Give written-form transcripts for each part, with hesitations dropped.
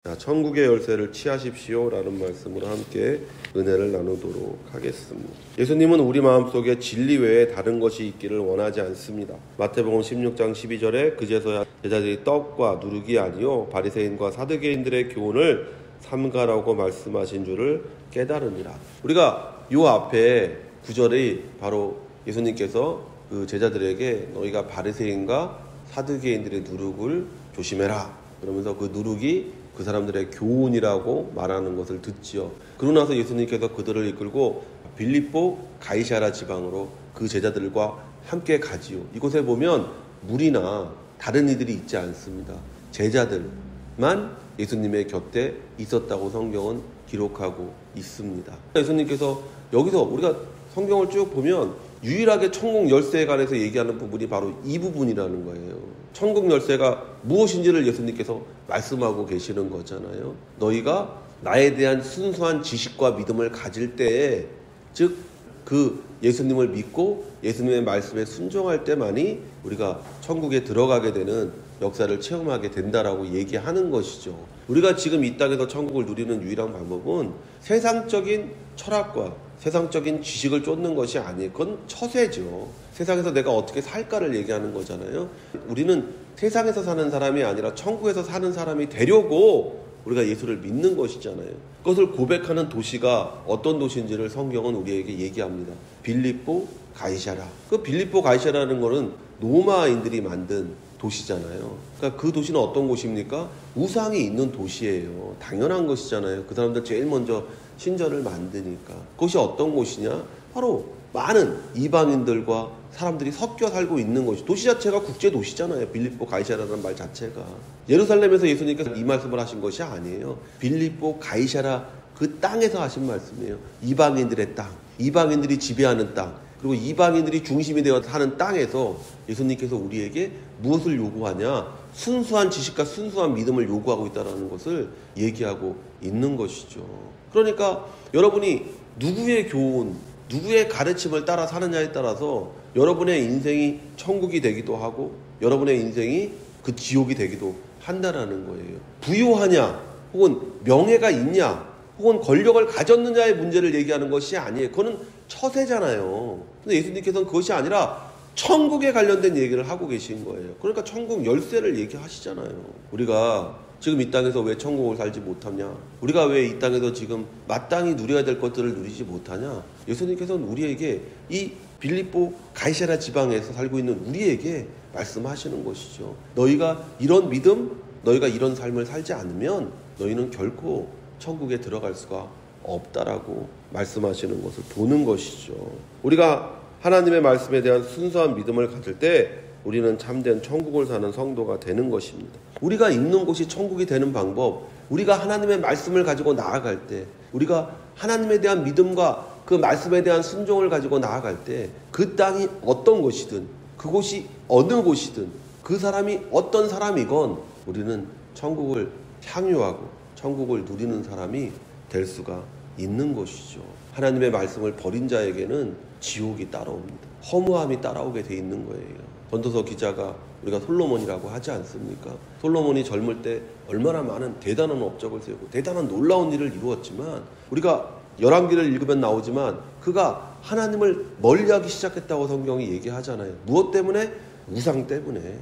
자, 천국의 열쇠를 취하십시오 라는 말씀으로 함께 은혜를 나누도록 하겠습니다. 예수님은 우리 마음속에 진리 외에 다른 것이 있기를 원하지 않습니다. 마태복음 16장 12절에 그제서야 제자들이 떡과 누룩이 아니요 바리새인과 사두개인들의 교훈을 삼가라고 말씀하신 줄을 깨달으니라. 우리가 이 앞에 구절이 바로 예수님께서 그 제자들에게 너희가 바리새인과 사두개인들의 누룩을 조심해라 그러면서 그 누룩이 그 사람들의 교훈이라고 말하는 것을 듣지요. 그러고 나서 예수님께서 그들을 이끌고 빌립보 가이사랴 지방으로 그 제자들과 함께 가지요. 이곳에 보면 무리나 다른 이들이 있지 않습니다. 제자들만 예수님의 곁에 있었다고 성경은 기록하고 있습니다. 예수님께서 여기서 우리가 성경을 쭉 보면 유일하게 천국 열쇠에 관해서 얘기하는 부분이 바로 이 부분이라는 거예요. 천국 열쇠가 무엇인지를 예수님께서 말씀하고 계시는 거잖아요. 너희가 나에 대한 순수한 지식과 믿음을 가질 때에, 즉 그 예수님을 믿고 예수님의 말씀에 순종할 때만이 우리가 천국에 들어가게 되는 역사를 체험하게 된다라고 얘기하는 것이죠. 우리가 지금 이 땅에서 천국을 누리는 유일한 방법은 세상적인 철학과 세상적인 지식을 쫓는 것이 아니에요. 그건 처세죠. 세상에서 내가 어떻게 살까를 얘기하는 거잖아요. 우리는 세상에서 사는 사람이 아니라 천국에서 사는 사람이 되려고 우리가 예수를 믿는 것이잖아요. 그것을 고백하는 도시가 어떤 도시인지를 성경은 우리에게 얘기합니다. 빌립보 가이사랴. 그 빌립보 가이사랴라는 거는 로마인들이 만든 도시잖아요. 그러니까 그 도시는 어떤 곳입니까? 우상이 있는 도시예요. 당연한 것이잖아요. 그 사람들 제일 먼저 신전을 만드니까. 그것이 어떤 곳이냐? 바로 많은 이방인들과 사람들이 섞여 살고 있는 것이, 도시 자체가 국제 도시잖아요. 빌립보 가이사랴라는 말 자체가. 예루살렘에서 예수님께서 이 말씀을 하신 것이 아니에요. 빌립보 가이사랴 그 땅에서 하신 말씀이에요. 이방인들의 땅, 이방인들이 지배하는 땅, 그리고 이방인들이 중심이 되어 사는 땅에서 예수님께서 우리에게 무엇을 요구하냐? 순수한 지식과 순수한 믿음을 요구하고 있다는 것을 얘기하고 있는 것이죠. 그러니까 여러분이 누구의 교훈, 누구의 가르침을 따라 사느냐에 따라서 여러분의 인생이 천국이 되기도 하고 여러분의 인생이 그 지옥이 되기도 한다는 거예요. 부유하냐, 혹은 명예가 있냐, 혹은 권력을 가졌느냐의 문제를 얘기하는 것이 아니에요. 그거는 처세잖아요. 근데 예수님께서는 그것이 아니라 천국에 관련된 얘기를 하고 계신 거예요. 그러니까 천국 열쇠를 얘기하시잖아요. 우리가 지금 이 땅에서 왜 천국을 살지 못하냐? 우리가 왜 이 땅에서 지금 마땅히 누려야 될 것들을 누리지 못하냐? 예수님께서는 우리에게 이 빌립보 가이사랴 지방에서 살고 있는 우리에게 말씀하시는 것이죠. 너희가 이런 믿음, 너희가 이런 삶을 살지 않으면 너희는 결코 천국에 들어갈 수가 없다라고 말씀하시는 것을 보는 것이죠. 우리가 하나님의 말씀에 대한 순수한 믿음을 가질 때 우리는 참된 천국을 사는 성도가 되는 것입니다. 우리가 있는 곳이 천국이 되는 방법, 우리가 하나님의 말씀을 가지고 나아갈 때, 우리가 하나님에 대한 믿음과 그 말씀에 대한 순종을 가지고 나아갈 때 그 땅이 어떤 곳이든, 그곳이 어느 곳이든, 그 사람이 어떤 사람이건 우리는 천국을 향유하고 천국을 누리는 사람이 될 수가 있는 것이죠. 하나님의 말씀을 버린 자에게는 지옥이 따라옵니다. 허무함이 따라오게 돼 있는 거예요. 전도서 기자가 우리가 솔로몬이라고 하지 않습니까? 솔로몬이 젊을 때 얼마나 많은 대단한 업적을 세우고 대단한 놀라운 일을 이루었지만, 우리가 열왕기를 읽으면 나오지만 그가 하나님을 멀리하기 시작했다고 성경이 얘기하잖아요. 무엇 때문에? 우상 때문에.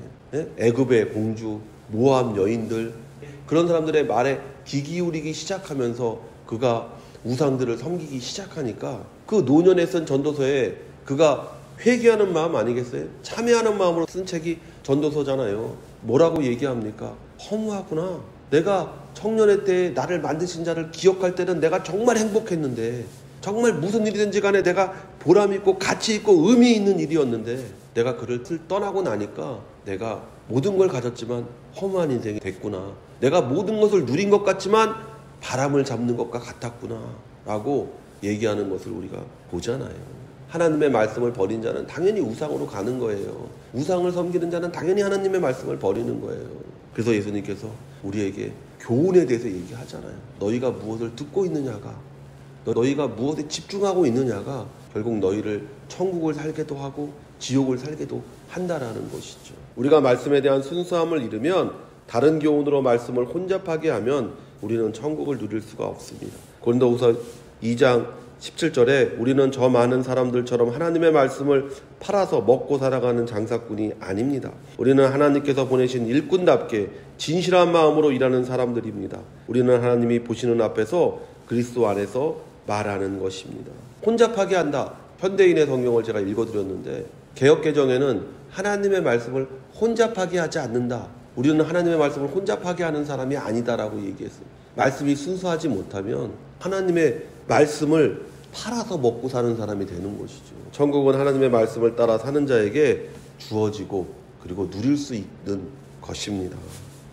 애굽의 공주, 모압 여인들, 그런 사람들의 말에 귀 기울이기 시작하면서 그가 우상들을 섬기기 시작하니까 그 노년에 쓴 전도서에 그가 회개하는 마음 아니겠어요? 참회하는 마음으로 쓴 책이 전도서잖아요. 뭐라고 얘기합니까? 허무하구나. 내가 청년의 때에 나를 만드신 자를 기억할 때는 내가 정말 행복했는데, 정말 무슨 일이든지 간에 내가 보람 있고 가치 있고 의미 있는 일이었는데, 내가 그를 떠나고 나니까 내가 모든 걸 가졌지만 허무한 인생이 됐구나. 내가 모든 것을 누린 것 같지만 바람을 잡는 것과 같았구나 라고 얘기하는 것을 우리가 보잖아요. 하나님의 말씀을 버린 자는 당연히 우상으로 가는 거예요. 우상을 섬기는 자는 당연히 하나님의 말씀을 버리는 거예요. 그래서 예수님께서 우리에게 교훈에 대해서 얘기하잖아요. 너희가 무엇을 듣고 있느냐가, 너희가 무엇에 집중하고 있느냐가 결국 너희를 천국을 살게도 하고 지옥을 살게도 한다라는 것이죠. 우리가 말씀에 대한 순수함을 잃으면 다른 교훈으로 말씀을 혼잡하게 하면 우리는 천국을 누릴 수가 없습니다. 고린도후서 2장 17절에 우리는 저 많은 사람들처럼 하나님의 말씀을 팔아서 먹고 살아가는 장사꾼이 아닙니다. 우리는 하나님께서 보내신 일꾼답게 진실한 마음으로 일하는 사람들입니다. 우리는 하나님이 보시는 앞에서 그리스도 안에서 말하는 것입니다. 혼잡하게 한다. 현대인의 성경을 제가 읽어드렸는데 개역개정에는 하나님의 말씀을 혼잡하게 하지 않는다. 우리는 하나님의 말씀을 혼잡하게 하는 사람이 아니다라고 얘기했어요. 말씀이 순수하지 못하면 하나님의 말씀을 팔아서 먹고 사는 사람이 되는 것이죠. 천국은 하나님의 말씀을 따라 사는 자에게 주어지고 그리고 누릴 수 있는 것입니다.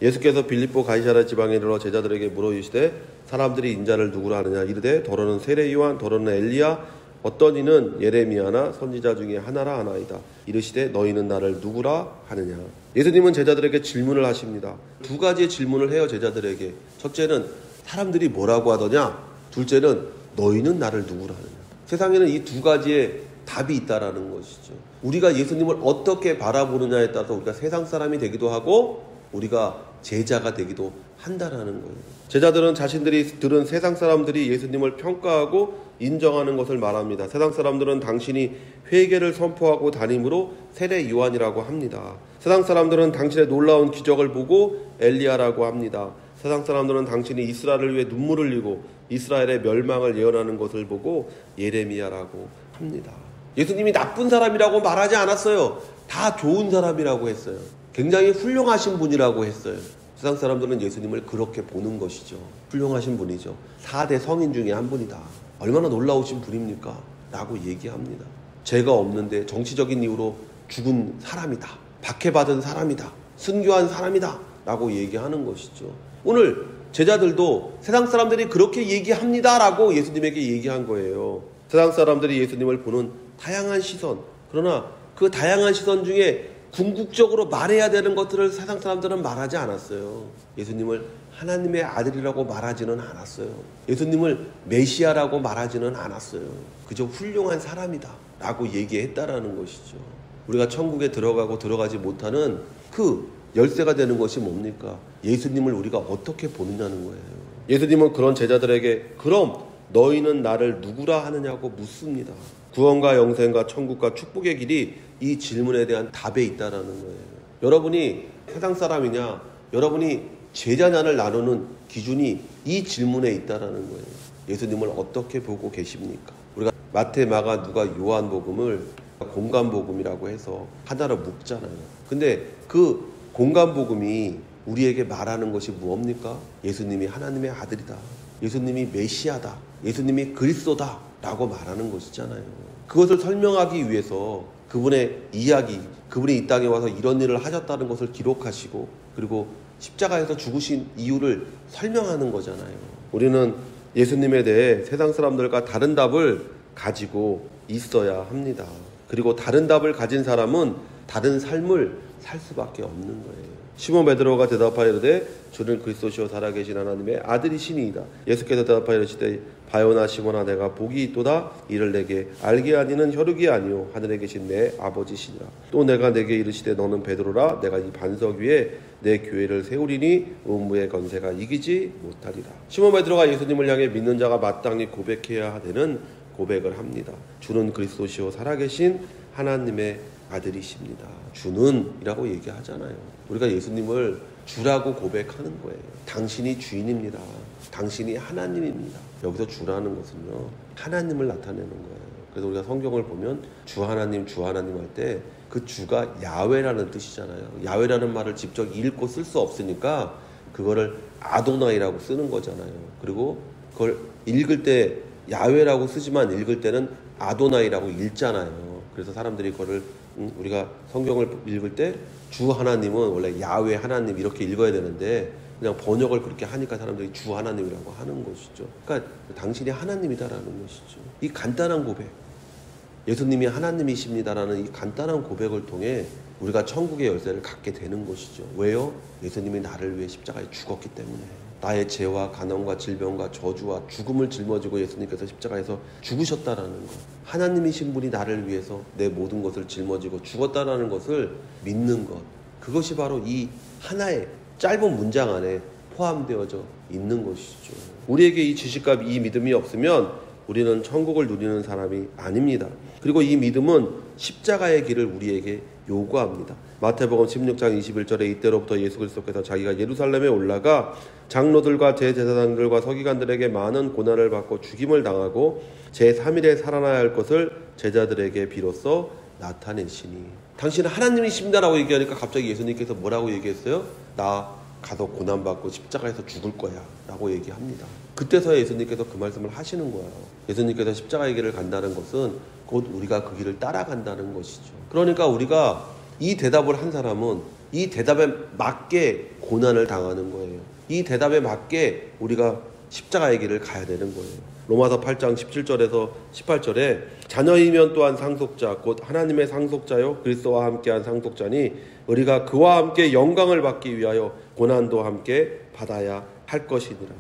예수께서 빌립보 가이사랴 지방에 이르러 제자들에게 물어 이르시되 사람들이 인자를 누구라 하느냐 이르되 더러는 세례 요한 더러는 엘리야 어떤 이는 예레미야나 선지자 중에 하나라 하나이다. 이르시되 너희는 나를 누구라 하느냐. 예수님은 제자들에게 질문을 하십니다. 두 가지의 질문을 해요. 제자들에게. 첫째는 사람들이 뭐라고 하더냐. 둘째는 너희는 나를 누구라 하느냐. 세상에는 이 두 가지의 답이 있다라는 것이죠. 우리가 예수님을 어떻게 바라보느냐에 따라서 우리가 세상 사람이 되기도 하고 우리가 제자가 되기도 한다라는 거예요. 제자들은 자신들이 들은 세상 사람들이 예수님을 평가하고 인정하는 것을 말합니다. 세상 사람들은 당신이 회개를 선포하고 다님으로 세례 요한이라고 합니다. 세상 사람들은 당신의 놀라운 기적을 보고 엘리야라고 합니다. 세상 사람들은 당신이 이스라엘을 위해 눈물을 흘리고 이스라엘의 멸망을 예언하는 것을 보고 예레미야라고 합니다. 예수님이 나쁜 사람이라고 말하지 않았어요. 다 좋은 사람이라고 했어요. 굉장히 훌륭하신 분이라고 했어요. 세상 사람들은 예수님을 그렇게 보는 것이죠. 훌륭하신 분이죠. 4대 성인 중에 한 분이다. 얼마나 놀라우신 분입니까? 라고 얘기합니다. 죄가 없는데 정치적인 이유로 죽은 사람이다. 박해받은 사람이다. 순교한 사람이다. 라고 얘기하는 것이죠. 오늘 제자들도 세상 사람들이 그렇게 얘기합니다. 라고 예수님에게 얘기한 거예요. 세상 사람들이 예수님을 보는 다양한 시선. 그러나 그 다양한 시선 중에 궁극적으로 말해야 되는 것들을 세상 사람들은 말하지 않았어요. 예수님을 하나님의 아들이라고 말하지는 않았어요. 예수님을 메시아라고 말하지는 않았어요. 그저 훌륭한 사람이다 라고 얘기했다라는 것이죠. 우리가 천국에 들어가고 들어가지 못하는 그 열쇠가 되는 것이 뭡니까? 예수님을 우리가 어떻게 보느냐는 거예요. 예수님은 그런 제자들에게 그럼 너희는 나를 누구라 하느냐고 묻습니다. 구원과 영생과 천국과 축복의 길이 이 질문에 대한 답에 있다라는 거예요. 여러분이 세상 사람이냐, 여러분이 제자냐를 나누는 기준이 이 질문에 있다라는 거예요. 예수님을 어떻게 보고 계십니까? 우리가 마태, 마가, 누가, 요한복음을 공간복음이라고 해서 하나로 묶잖아요. 근데 그 공간복음이 우리에게 말하는 것이 무엇입니까? 예수님이 하나님의 아들이다. 예수님이 메시아다. 예수님이 그리스도다. 라고 말하는 것이잖아요. 그것을 설명하기 위해서 그분의 이야기, 그분이 이 땅에 와서 이런 일을 하셨다는 것을 기록하시고 그리고 십자가에서 죽으신 이유를 설명하는 거잖아요. 우리는 예수님에 대해 세상 사람들과 다른 답을 가지고 있어야 합니다. 그리고 다른 답을 가진 사람은 다른 삶을 살 수밖에 없는 거예요. 시몬 베드로가 대답하여 이르되 주는 그리스도시요 살아계신 하나님의 아들이시니이다. 예수께서 대답하여 이르시되 바요나 시몬아 내가 복이 있도다. 이를 내게 알게 하니는 혈육이 아니요 하늘에 계신 내 아버지시니라. 또 내가 내게 이르시되 너는 베드로라. 내가 이 반석 위에 내 교회를 세우리니 음부의 건세가 이기지 못하리라. 시몬 베드로가 예수님을 향해 믿는 자가 마땅히 고백해야 되는 고백을 합니다. 주는 그리스도시요 살아계신 하나님의 아들이십니다. 주는 이라고 얘기하잖아요. 우리가 예수님을 주라고 고백하는 거예요. 당신이 주인입니다. 당신이 하나님입니다. 여기서 주라는 것은요, 하나님을 나타내는 거예요. 그래서 우리가 성경을 보면 주 하나님 할 때 그 주가 야훼라는 뜻이잖아요. 야훼라는 말을 직접 읽고 쓸 수 없으니까 그거를 아도나이라고 쓰는 거잖아요. 그리고 그걸 읽을 때 야훼라고 쓰지만 읽을 때는 아도나이라고 읽잖아요. 그래서 사람들이 그거를 우리가 성경을 읽을 때 주 하나님은 원래 야훼 하나님 이렇게 읽어야 되는데 그냥 번역을 그렇게 하니까 사람들이 주 하나님이라고 하는 것이죠. 그러니까 당신이 하나님이다라는 것이죠. 이 간단한 고백, 예수님이 하나님이십니다라는 이 간단한 고백을 통해 우리가 천국의 열쇠를 갖게 되는 것이죠. 왜요? 예수님이 나를 위해 십자가에 죽었기 때문에. 나의 죄와 간음과 질병과 저주와 죽음을 짊어지고 예수님께서 십자가에서 죽으셨다라는 것. 하나님이신 분이 나를 위해서 내 모든 것을 짊어지고 죽었다라는 것을 믿는 것. 그것이 바로 이 하나의 짧은 문장 안에 포함되어져 있는 것이죠. 우리에게 이 지식과 이 믿음이 없으면 우리는 천국을 누리는 사람이 아닙니다. 그리고 이 믿음은 십자가의 길을 우리에게 요구합니다. 마태복음 16장 21절에 이때로부터 예수 그리스도께서 자기가 예루살렘에 올라가 장로들과 대제사장들과 서기관들에게 많은 고난을 받고 죽임을 당하고 제3일에 살아나야 할 것을 제자들에게 비로소 나타내시니. 당신은 하나님이십니다라고 얘기하니까 갑자기 예수님께서 뭐라고 얘기했어요? 나 가서 고난받고 십자가에서 죽을 거야 라고 얘기합니다. 그때서야 예수님께서 그 말씀을 하시는 거예요. 예수님께서 십자가의 길을 간다는 것은 곧 우리가 그 길을 따라간다는 것이죠. 그러니까 우리가 이 대답을 한 사람은 이 대답에 맞게 고난을 당하는 거예요. 이 대답에 맞게 우리가 십자가의 길을 가야 되는 거예요. 로마서 8장 17절에서 18절에 자녀이면 또한 상속자 곧 하나님의 상속자요 그리스도와 함께한 상속자니 우리가 그와 함께 영광을 받기 위하여 고난도 함께 받아야 할 것이니라.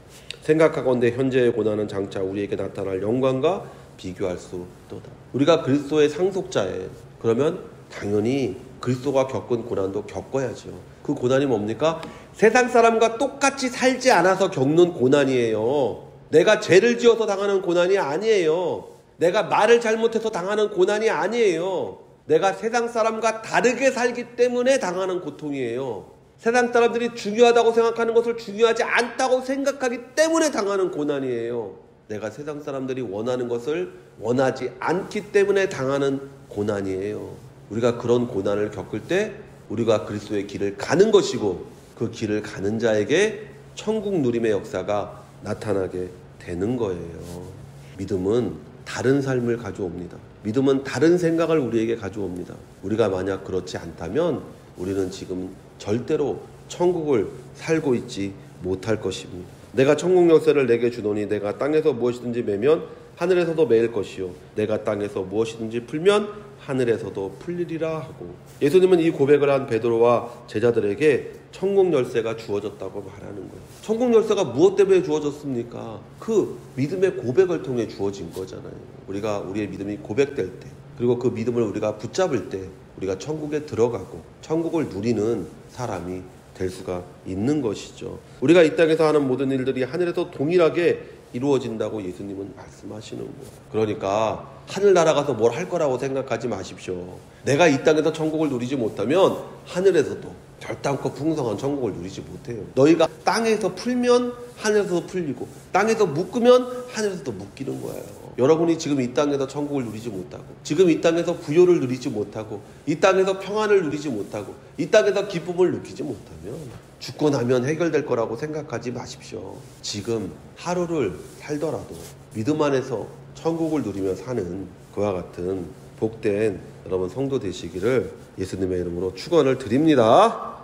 생각하건대 현재의 고난은 장차 우리에게 나타날 영광과 비교할 수 없도다. 우리가 그리스도의 상속자예요. 그러면 당연히 그리스도가 겪은 고난도 겪어야죠. 그 고난이 뭡니까? 세상 사람과 똑같이 살지 않아서 겪는 고난이에요. 내가 죄를 지어서 당하는 고난이 아니에요. 내가 말을 잘못해서 당하는 고난이 아니에요. 내가 세상 사람과 다르게 살기 때문에 당하는 고통이에요. 세상 사람들이 중요하다고 생각하는 것을 중요하지 않다고 생각하기 때문에 당하는 고난이에요. 내가 세상 사람들이 원하는 것을 원하지 않기 때문에 당하는 고난이에요. 우리가 그런 고난을 겪을 때 우리가 그리스도의 길을 가는 것이고 그 길을 가는 자에게 천국 누림의 역사가 나타나게 되는 거예요. 믿음은 다른 삶을 가져옵니다. 믿음은 다른 생각을 우리에게 가져옵니다. 우리가 만약 그렇지 않다면 우리는 지금 절대로 천국을 살고 있지 못할 것입니다. 내가 천국 열쇠를 내게 주노니 내가 땅에서 무엇이든지 매면 하늘에서도 매일 것이요 내가 땅에서 무엇이든지 풀면 하늘에서도 풀리리라 하고, 예수님은 이 고백을 한 베드로와 제자들에게 천국 열쇠가 주어졌다고 말하는 거예요. 천국 열쇠가 무엇 때문에 주어졌습니까? 그 믿음의 고백을 통해 주어진 거잖아요. 우리가 우리의 믿음이 고백될 때, 그리고 그 믿음을 우리가 붙잡을 때 우리가 천국에 들어가고 천국을 누리는 사람이 될 수가 있는 것이죠. 우리가 이 땅에서 하는 모든 일들이 하늘에서 동일하게 이루어진다고 예수님은 말씀하시는 거예요. 그러니까 하늘나라 가서 뭘 할 거라고 생각하지 마십시오. 내가 이 땅에서 천국을 누리지 못하면 하늘에서도 결단코 풍성한 천국을 누리지 못해요. 너희가 땅에서 풀면 하늘에서도 풀리고 땅에서 묶으면 하늘에서도 묶이는 거예요. 여러분이 지금 이 땅에서 천국을 누리지 못하고, 지금 이 땅에서 부요를 누리지 못하고, 이 땅에서 평안을 누리지 못하고, 이 땅에서 기쁨을 느끼지 못하면 죽고 나면 해결될 거라고 생각하지 마십시오. 지금 하루를 살더라도 믿음 안에서 천국을 누리며 사는 그와 같은 복된 여러분 성도 되시기를 예수님의 이름으로 축원을 드립니다.